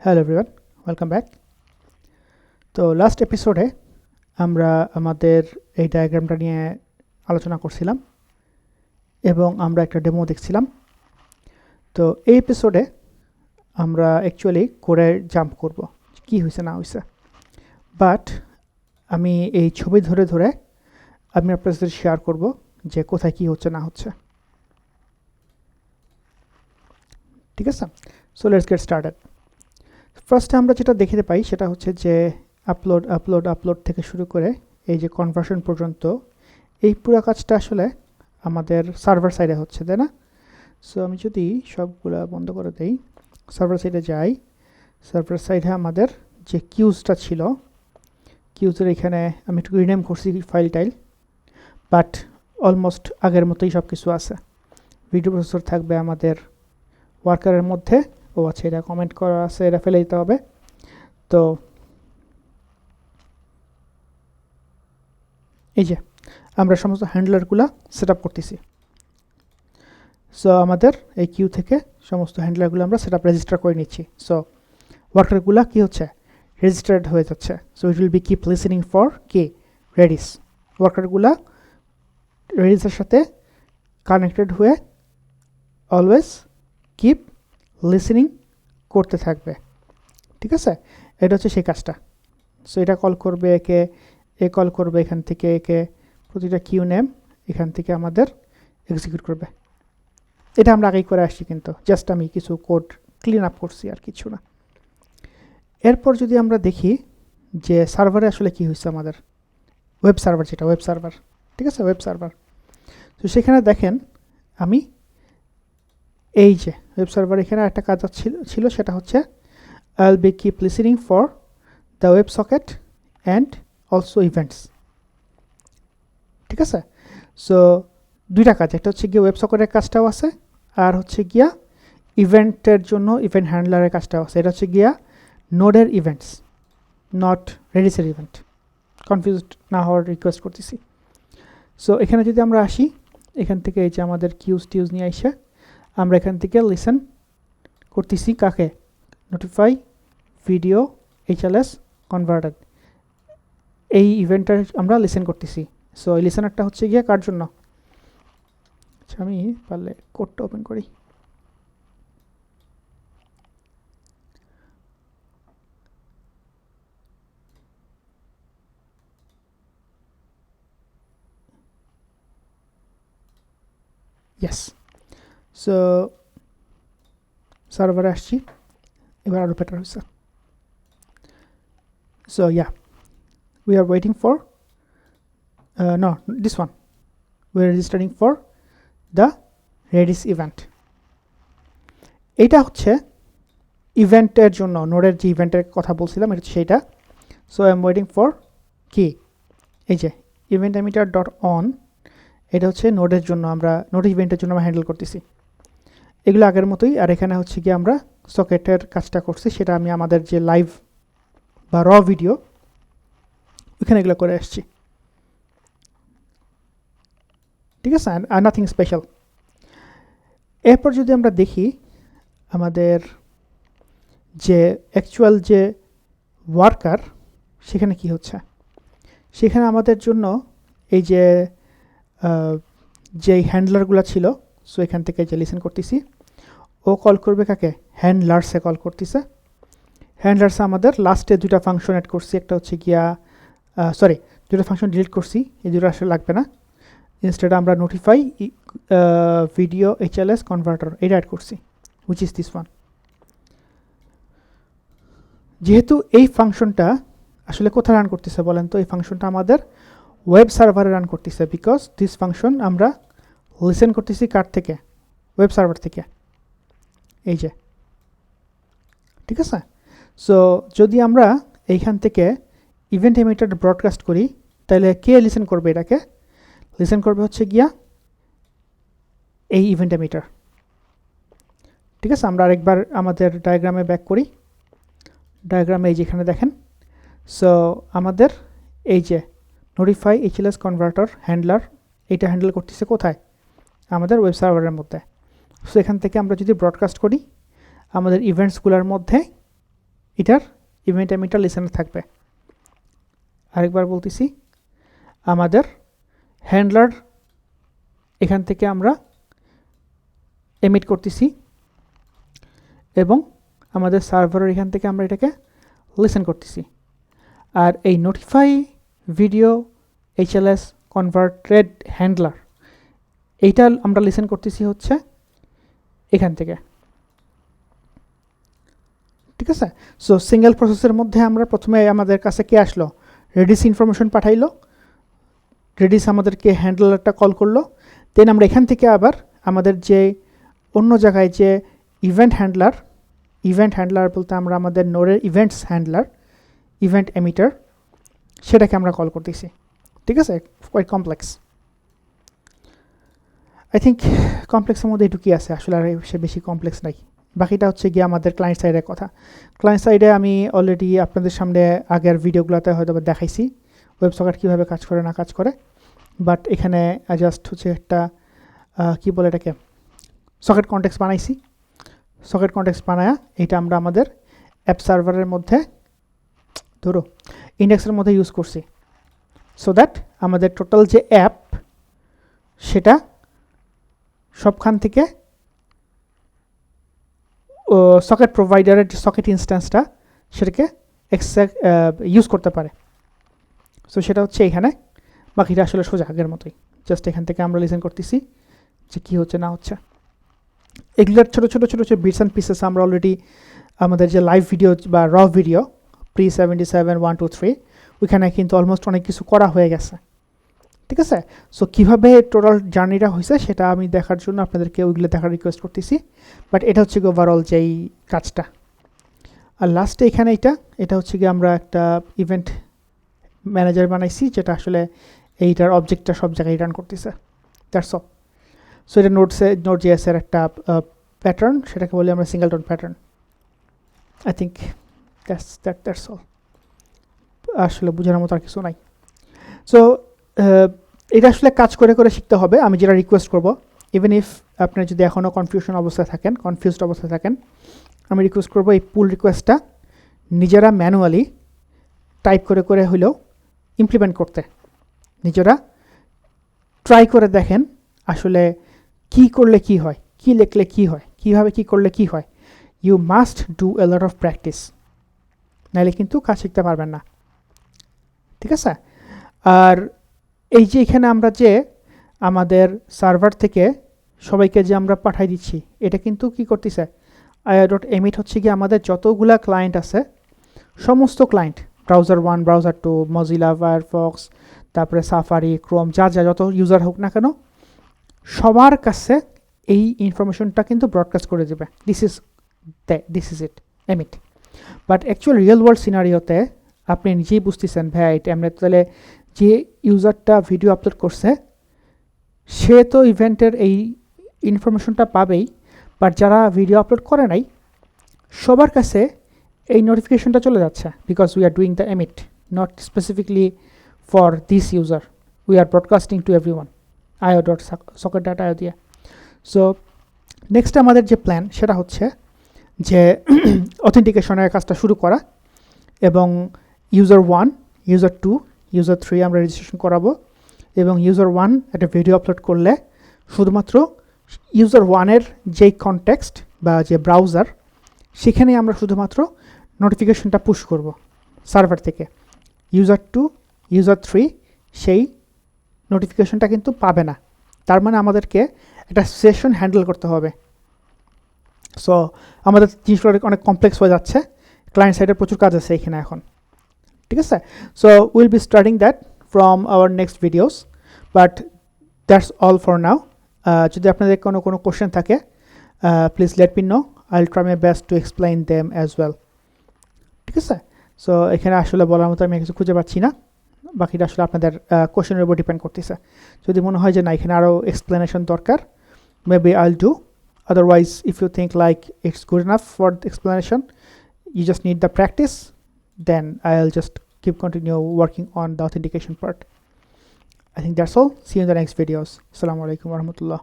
Hello everyone, welcome back. তো last এপিসোডে আমরা আমাদের এই ডায়াগ্রামটা নিয়ে আলোচনা করছিলাম এবং আমরা একটা ডেমো দেখছিলাম। তো এই এপিসোডে আমরা অ্যাকচুয়ালি কোডে জাম্প করব, কি হয়েছে না হয়েছে। বাট আমি এই ছবি ধরে ধরে আমি আপনাদের সাথে শেয়ার করব যে কোথায় কি হচ্ছে না হচ্ছে। ঠিক আছে, সো লেটস গেট স্টার্টেড। ফার্স্টে আমরা যেটা দেখতে পাই সেটা হচ্ছে যে আপলোড থেকে শুরু করে এই যে কনভার্সন পর্যন্ত এই পুরো কাজটা আসলে আমাদের সার্ভার সাইডে হচ্ছে, তাই না? সো আমি যদি সবগুলো বন্ধ করে দেই, সার্ভার সাইডে যাই। সার্ভার সাইডে আমাদের যে কিউজটা ছিল, কিউজের এখানে আমি একটু রিনেম করছি ফাইল টাইল, বাট অলমোস্ট আগের মতোই সব কিছু আছে। ভিডিও প্রসেসর থাকবে আমাদের ওয়ার্কারের মধ্যে। ও আচ্ছা, এটা কমেন্ট করা আছে, এটা ফেলে দিতে হবে। তো এই যে আমরা সমস্ত হ্যান্ডলারগুলো সেট আপ করতেছি। সো আমাদের এই কিউ থেকে সমস্ত হ্যান্ডলারগুলো আমরা সেট আপ রেজিস্টার করে নিচ্ছি। সো ওয়ার্কারগুলো কী হচ্ছে, রেজিস্টার্ড হয়ে যাচ্ছে। So it will be keep listening for কে রেডিস। ওয়ার্কারগুলো রেডিসের সাথে কানেক্টেড হয়ে অলওয়েজ কিপ লিসেনিং করতে থাকবে। ঠিক আছে, এটা হচ্ছে সেই কাজটা। সো এটা কল করবে একে, এ কল করবে এখান থেকে একে, প্রতিটা কিউ নেম এখান থেকে আমাদের এক্সিকিউট করবে। এটা আমরা আগেই করে আসছি, কিন্তু জাস্ট আমি কিছু কোড ক্লিন আপ করছি, আর কিছু না। এরপর যদি আমরা দেখি যে সার্ভারে আসলে কি হয়েছে, আমাদের ওয়েব সার্ভার, যেটা ওয়েব সার্ভার, ঠিক আছে, ওয়েব সার্ভার। তো সেখানে দেখেন আমি এই যে ওয়েব সার্ভার এখানে একটা কাজ ছিল, সেটা হচ্ছে I'll be keep listening for the websocket and also events। ঠিক আছে, সো দুইটা কাজ, একটা হচ্ছে গিয়ে ওয়েবসকেটের কাজটাও আছে, আর হচ্ছে গিয়া ইভেন্টের জন্য ইভেন্ট হ্যান্ডলারের কাজটাও আছে। এটা হচ্ছে গিয়া নোডের ইভেন্টস, নট রেডিসের ইভেন্ট। কনফিউজড না হওয়ার রিকোয়েস্ট করতেছি। সো এখানে যদি আমরা আসি, এখান থেকে এই যে আমাদের কিউজ নিয়ে এসে আমরা এখান থেকে লিসেন করতেছি কাকে, নোটিফাই ভিডিও এইচএলএস কনভার্টেড, এই ইভেন্টটা আমরা লিসেন করতেছি। সো এই লিসেনারটা হচ্ছে গিয়ে কার জন্য, আচ্ছা আমি পারলে কোডটা ওপেন করি। ইয়েস, সো সার্ভারে আসছি, এবার আরও বেটার হয়েছে। So yeah, we are waiting for no, this one, we are registering for the redis event। এটা হচ্ছে ইভেন্টের জন্য, নোডের যে ইভেন্টের কথা বলছিলাম এটা সেইটা। So I am waiting for কি, এই যে ইভেন্ট এমিটার ডট অন, এটা হচ্ছে নোডের জন্য, আমরা নোড ইভেন্টের জন্য আমরা হ্যান্ডেল করতেছি। এগুলো আগের মতোই। আর এখানে হচ্ছে কি আমরা সকেটের কাজটা করছি, সেটা আমি আমাদের যে লাইভ বা র ভিডিও ওইখানে এগুলো করে আসছি। ঠিক আছে, আর নাথিং স্পেশাল। এরপর যদি আমরা দেখি আমাদের যে অ্যাকচুয়াল যে ওয়ার্কার, সেখানে কি হচ্ছে, সেখানে আমাদের জন্য এই যে যেই হ্যান্ডলারগুলো ছিল, সো এখান থেকে যে লিসেন করতেছি, ও কল করবে কাকে, হ্যান্ডলার্সে কল করতেছে। হ্যান্ডলার্সে আমাদের লাস্টে দুটা ফাংশন অ্যাড করছি, একটা হচ্ছে গিয়া দুটো ফাংশন ডিলিট করছি, এই দুটো আসলে লাগবে না। ইনস্টেড আমরা নোটিফাই ভিডিও এইচএলএস কনভার্টার এটা অ্যাড করছি, হুইচ ইজ দিস ওয়ান। যেহেতু এই ফাংশনটা আসলে কোথায় রান করতেছে বলেন তো, এই ফাংশনটা আমাদের ওয়েব সার্ভারে রান করতেছে, বিকজ দিস ফাংশন আমরা লিসেন করতেছি কার থেকে, ওয়েব সার্ভার থেকে, এই যে। ঠিক আছে, সো যদি আমরা এইখান থেকে ইভেন্ট এমিটার ব্রডকাস্ট করি, তাহলে কে লিসেন করবে, এটাকে লিসেন করবে হচ্ছে গিয়া এই ইভেন্ট এমিটার। ঠিক আছে, আমরা আরেকবার আমাদের ডায়াগ্রামে ব্যাক করি। ডায়াগ্রামে এই যেখানে দেখেন, সো আমাদের এই যে নোটিফাই এইচএলএস কনভার্টার হ্যান্ডলার, এইটা হ্যান্ডেল করতেছে কোথায়, আমাদের ওয়েব সার্ভারের মধ্যে। সো এখান থেকে আমরা যদি ব্রডকাস্ট করি, আমাদের ইভেন্টসগুলোর মধ্যে এটার ইভেন্ট এমিটার লিসেনার থাকবে। আরেকবার বলতেছি, আমাদের হ্যান্ডলার এখান থেকে আমরা এমিট করতেছি এবং আমাদের সার্ভারের এখান থেকে আমরা এটাকে লিসেন করতেছি। আর এই notify video HLS converted handler এইটা আমরা লিসেন করতেছি হচ্ছে এখান থেকে, ঠিক আছে। সো সিঙ্গেল প্রসেসের মধ্যে আমরা প্রথমে আমাদের কাছে কে আসলো, রেডিস ইনফরমেশন পাঠাইলো, রেডিস আমাদেরকে হ্যান্ডলারটা কল করলো, দেন আমরা এখান থেকে আবার আমাদের যে অন্য জায়গায় যে ইভেন্ট হ্যান্ডলার বলতে আমরা আমাদের নোডের ইভেন্টস হ্যান্ডলার, ইভেন্ট এমিটার, সেটাকে আমরা কল করতেছি, ঠিক আছে। কোয়াইট কমপ্লেক্স, আই থিঙ্ক কমপ্লেক্সের মধ্যে এটুকুই আছে, আসলে আর সে বেশি কমপ্লেক্স নাই। বাকিটা হচ্ছে গিয়ে আমাদের ক্লায়েন্ট সাইডের কথা। ক্লায়েন্ট সাইডে আমি অলরেডি আপনাদের সামনে আগের ভিডিওগুলোতে হয়তো দেখাইছি ওয়েবসকেট কীভাবে কাজ করে না কাজ করে, বাট এখানে জাস্ট হচ্ছে একটা কী বলে এটাকে সকেট কনটেক্সট বানাইছি। সকেট কনটেক্সট বানায়া এটা আমরা আমাদের অ্যাপ সার্ভারের মধ্যে ধরো ইন্ডেক্সের মধ্যে ইউজ করছি, সো দ্যাট আমাদের টোটাল যে অ্যাপ সেটা সবখান থেকে সকেট প্রোভাইডারের যে সকেট ইনস্ট্যান্সটা সেটাকে ইউজ করতে পারে। সো সেটা হচ্ছে এখানে, বাকিটা আসলে সোজা আগের মতোই, জাস্ট এখান থেকে আমরা লিসেন করতেছি যে কী হচ্ছে না হচ্ছে। এগুলোর ছোটো ছোটো ছোটো ছোটো বিটস অ্যান্ড পিসেস আমরা অলরেডি আমাদের যে লাইভ ভিডিও বা র ভিডিও pre-77 1 2 3 ওইখানে কিন্তু অলমোস্ট অনেক কিছু করা হয়ে গেছে, ঠিক আছে। সো কীভাবে টোটাল জার্নিটা হয়েছে সেটা আমি দেখার জন্য আপনাদেরকে ওইগুলো দেখার রিকোয়েস্ট করতেছি, বাট এটা হচ্ছে গিয়ে ওভারঅল যেই কাজটা। আর লাস্টে এখানে এটা হচ্ছে গিয়ে আমরা একটা ইভেন্ট ম্যানেজার বানাইছি যেটা আসলে এইটার অবজেক্টটা সব জায়গায় রান করতেছে, দ্যাটস অল। সো এটা নোট জেএসের একটা প্যাটার্ন, সেটাকে বলি আমরা singleton pattern. I think that's all, আসলে বোঝানোর মতো আর কিছু নাই। সো এটা আসলে কাজ করে করে শিখতে হবে। আমি যেটা রিকোয়েস্ট করবো, ইভেন ইফ আপনার যদি এখনও কনফিউজড অবস্থায় থাকেন, আমি রিকোয়েস্ট করবো এই পুল রিকোয়েস্টটা নিজেরা ম্যানুয়ালি টাইপ করে করে হলেও ইমপ্লিমেন্ট করতে, নিজেরা ট্রাই করে দেখেন আসলে কি করলে কি হয়, কি লিখলে কি হয়, কীভাবে কি করলে কি হয়। You must do a lot of practice, নাহলে কিন্তু কাজ শিখতে পারবেন না, ঠিক আছে। আর এই যে এখানে আমরা যে আমাদের সার্ভার থেকে সবাইকে যে আমরা পাঠাই দিচ্ছি, এটা কিন্তু কি করতেছে, IO.emit হচ্ছে কি আমাদের যতগুলা ক্লায়েন্ট আছে সমস্ত client, browser 1 browser 2 Mozilla Firefox তারপরে সাফারি ক্রোম যা যত ইউজার হোক না কেন সবার কাছে এই ইনফরমেশনটা কিন্তু ব্রডকাস্ট করে দেবে, this is it emit. But actual real world সিনারিওতে আপনি নিজেই বুঝতেছেন ভাই এটা এমনি, তাহলে যে ইউজারটা ভিডিও আপলোড করছে সে তো ইভেন্টের এই ইনফরমেশনটা পাবেই, বাট যারা ভিডিও আপলোড করে নাই সবার কাছে এই নোটিফিকেশনটা চলে যাচ্ছে, because we are doing the emit not specifically for this user, we are broadcasting to everyone io.socket.io দিয়ে। সো নেক্সট আমাদের যে প্ল্যান সেটা হচ্ছে যে অথেন্টিকেশনের কাজটা শুরু করা এবং ইউজার 1 ইউজার 2 ইউজার 3 আমরা রেজিস্ট্রেশন করাবো, এবং ইউজার 1 একটা ভিডিও আপলোড করলে শুধুমাত্র ইউজার 1-এর যেই কনটেক্সট বা যে ব্রাউজার সেখানে আমরা শুধুমাত্র নোটিফিকেশনটা পুশ করব সার্ভার থেকে। ইউজার 2 ইউজার 3 সেই নোটিফিকেশনটা কিন্তু পাবে না, তার মানে আমাদেরকে একটা সেশন হ্যান্ডেল করতে হবে। সো আমাদের জিনিসগুলো অনেক কমপ্লেক্স হয়ে যাচ্ছে, ক্লায়েন্ট সাইডে প্রচুর কাজ আছে এখানে এখন, ঠিক আছে। So will be starting that from our next videos, but that's all for now. যদি আপনাদের কোনো কোশ্চেন থাকে please let me no, I will try my best to explain them as well, ঠিক আছে। সো এখানে আসলে বলার মতো আমি কিছু খুঁজে পাচ্ছি না, বাকিটা আসলে আপনাদের কোশ্চেনের উপর ডিপেন্ড করতেছে। যদি মনে হয় যে না এখানে আরও এক্সপ্লেনেশন দরকার, maybe I will do, otherwise if you think like it's good enough for the explanation, you just need the practice, then I'll just continue working on the authentication part. I think that's all. See you in the next videos. Assalamu alaikum warahmatullah.